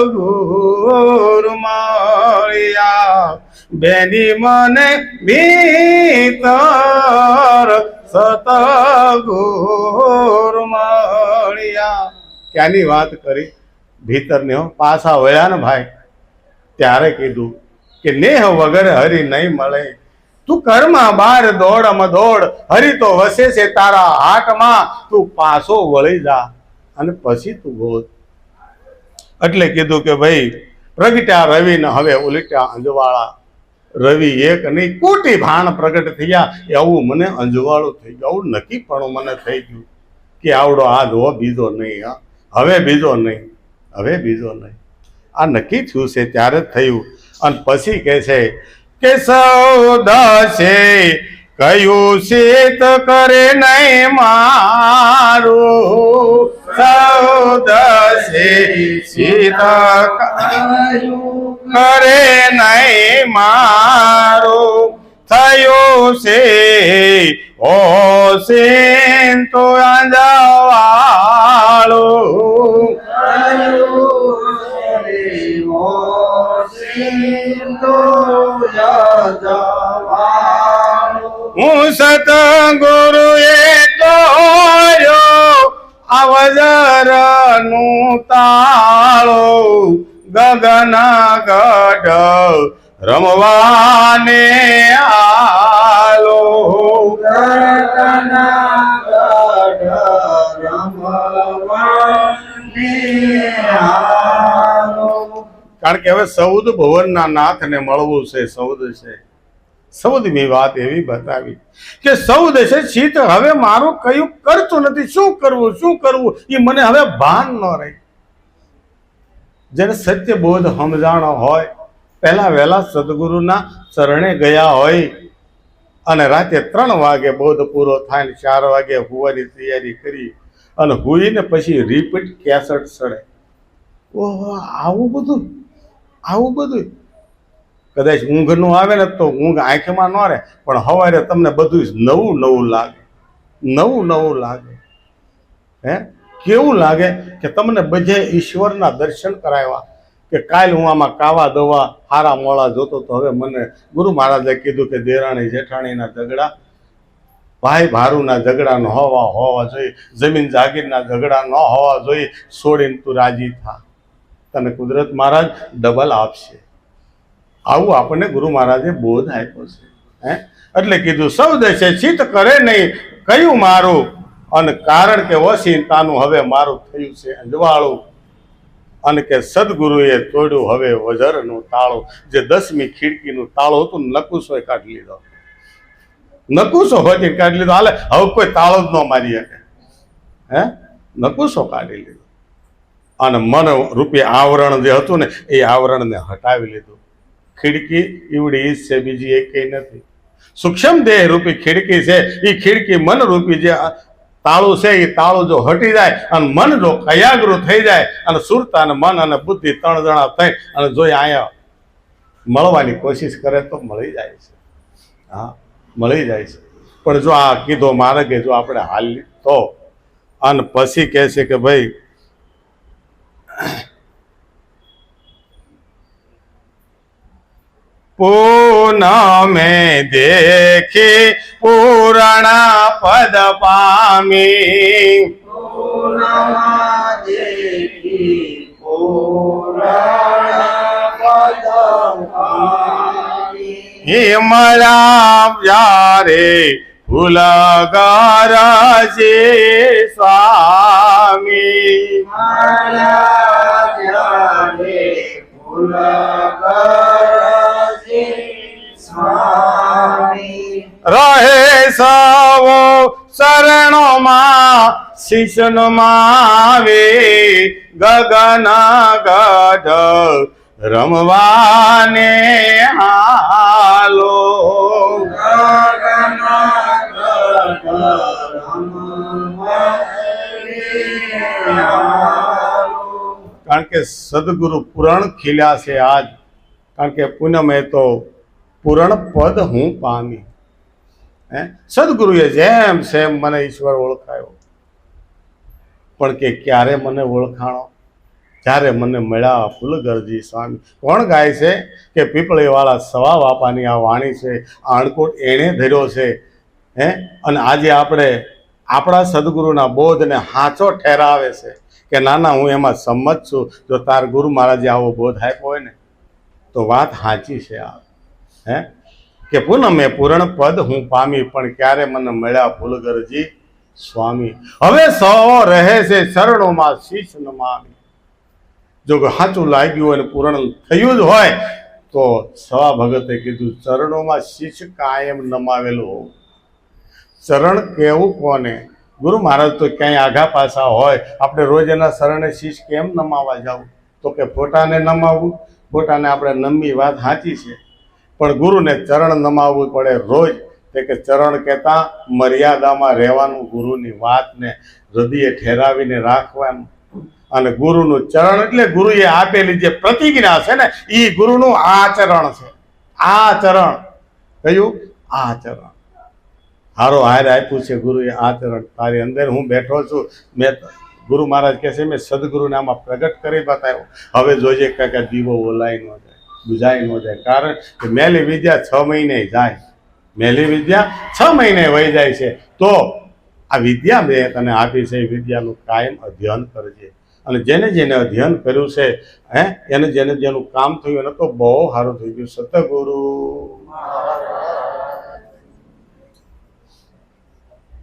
સતગુરુ મળ્યા. બેની મને ભીતર સતગુરુ મળ્યા. ક્યાંની વાત કરી? ભીતરની હો. પાછા વળ્યા ને ભાઈ ત્યારે કીધું કે નેહ વગર હરી નહીં મળે. તું કર્મમાં બાર દોડમાં દોડ, હરી તો વસે છે તારા હાટમાં. તું પાછો વળી જા અને પછી તું ગોત. એટલે કીધું કે ભાઈ પ્રગટ્યા રવિ ને હવે ઉલટ્યા અંજવાળા. રવિ એક નહીં કોટી ભાણ પ્રગટ થયા. એવું મને અંજવાળું થઈ ગયું, આવું નક્કી પણ મને થઈ ગયું કે આવડો આ જો બીજો નહીં. હવે બીજો નહીં, હવે બીજો નહીં. આ નક્કી થયું છે ત્યારે જ થયું. અને પછી કહે છે કે સૌદશે કયું શીત કરે નહીં મારું. સૌદશે શીત કરે નહીં મારું. થયું છે ઓ સેન તો અંજવાળું. હું સતગુરુ એ કહ્યો અવજરનું તાળું. ગગન ગઢ રમવાને આલો. કારણ કે હવે સૌદ ભુવનના નાથને મળવું છે. સૌદ છે, સૌદની વાત એવી બતાવી કે સૌદ છે શીત હવે મારું કયું કરતું નથી. શું કરવું શું કરવું એ મને હવે ભાન ન રહી. જેને સત્ય બોધ સમજાણો હોય, પહેલા વહેલા સદગુરુના ચરણે ગયા હોય અને રાતે 3 વાગે બોધ પૂરો થાય ને 4 વાગે હુવાની તૈયારી કરી અને હુઈને પછી રિપીટ કેસેટ સડે. ઓહો, આવું બધું કદાચ ઊંઘનું આવે ને તો ઊંઘ આંખમાં ન રહે, પણ સવારે તમને બધું નવું નવું લાગે, નવું નવું લાગે. હે કેવું લાગે કે તમને બધે ઈશ્વરના દર્શન કરાવ્યા. કે કાલ હું આમાં કાવા દવા હારા મોળા જોતો તો હવે મને ગુરુ મહારાજે કીધું કે દેરાણી જેઠાણીના ઝઘડા, ભાઈ ભારુના ઝઘડા ન હોવા જોઈએ, જમીન જાગીરના ઝઘડા ન હોવા જોઈએ, છોડીને તું રાજી થા, તને કુદરત મહારાજ ડબલ આપશે. આવું આપણને ગુરુ મહારાજે બોધ આપ્યો છે. હે એટલે કીધું સૌ દેશે ચિત્ત કરે નહીં કયું મારું, અને કારણ કે ઓશિંતાનું હવે મારું થયું છે અંજવાળું, અને કે સદગુરુએ તોડ્યું હવે વજરનું તાળું. જે 10મી ખીડકીનું તાળું હતું નકુશોએ કાઢી લીધો, નકુશો હોતી કાઢી લીધો. હાલે હવે કોઈ તાળો જ ન મારી શકે. હે નકુશો કાઢી લીધો, અને મન રૂપી આવરણ જે હતું ને એ આવરણને હટાવી લીધું. ખીડકી ઈવડી ઈ છે, બીજી એકેય નથી. સૂક્ષ્મ દેહ રૂપી ખીડકી છે, એ ખીડકી મન રૂપી જે તાળું છે એ તાળું જો હટી જાય અને મન જો કયાગ્રુ થઈ જાય અને સુરતા અને મન અને બુદ્ધિ 3 જણા થઈ અને જો અહીંયા મળવાની કોશિશ કરે તો મળી જાય છે. હા મળી જાય છે. પણ જો આ કીધો માર્ગે જો આપણે હાલી તો, અને પછી કહે છે કે ભાઈ પૂનમે દેખી પૂરણ પદ પામી, પૂર્ણમાં દેખી પૂરણ પદ પામી. હિમળા જ્યારે ફૂલ ગરજે સ્વામી, માળા જ્યારે ફૂલ ગરજે સ્વામી. રહે સવો શરણોમાં શિષ્યમાં આવે, ગગન ગઢ રમવાને હાલો. કારણ કે સદગુરુ પુરાણ ખીલ્યા છે આજ, કારણ કે પૂનમે તો પૂરણ પદ હું પામી. હે સદગુરુએ જેમ સેમ મને ઈશ્વર ઓળખાયો, પણ કે ક્યારે મને ઓળખાણો? જ્યારે મને મળ્યા ફૂલગરજી સ્વામી. કોણ ગાય છે? કે પીપળીવાળા સવા બાપાની આ વાણી છે. આ અણકોટ એણે ધર્યો છે. હે અને આજે આપણે આપણા સદગુરુના બોધને સાચો ઠેરાવે છે કે નાના હું એમાં સંમત છું. જો તાર ગુરુ મહારાજે આવો બોધ આપ્યો હોય ને તો વાત સાચી છે. આ હે કે પૂનમે પૂરણ પદ હું પામી, પણ ક્યારે મને મળ્યા ફૂલગરજી સ્વામી. હવે સૌ રહે છે ચરણોમાં શીશ નમામી. જો સાચું લાગ્યું હોય ને પૂરણ થયું જ હોય તો સવા ભગતે કીધું ચરણોમાં શીશ કાયમ નમાવેલું હોવું. ચરણ કેવું કોને? ગુરુ મહારાજ તો ક્યાંય આઘા પાછા હોય, આપણે રોજ એના શરણે શીશ કેમ નમાવા જવું? તો કે ફોટાને નમાવવું, ફોટાને આપણે નમવી વાત સાચી છે, પણ ગુરુને ચરણ નમાવવું પડે રોજ. તે કે ચરણ કહેતા મર્યાદામાં રહેવાનું, ગુરુની વાતને હૃદયે ઠેરાવીને રાખવાનું. અને ગુરુનું ચરણ એટલે ગુરુએ આપેલી જે પ્રતિજ્ઞા છે ને એ ગુરુનું આચરણ છે. આચરણ કયું? આચરણ હારો હાર આપ્યું છે ગુરુએ આચરણ. તારી અંદર હું બેઠો છું, મેં ગુરુ મહારાજ કહે છે મેં સદગુરુને આમાં પ્રગટ કરી બતાવ્યો. હવે જોઈએ કાંઈ દીવો ઓલાઈ ન જાય, બુઝાઈ ન જાય. કારણ કે મેલી વિદ્યા 6 મહિને જાય, મેલી વિદ્યા 6 મહિને વહી જાય છે. તો આ વિદ્યા મેં તને આપી છે, એ વિદ્યાનું કાયમ અધ્યયન કરજે. અને જેને જેને અધ્યયન કર્યું છે એને જેનું કામ થયું એને તો બહુ સારું થઈ ગયું. સતગુરુ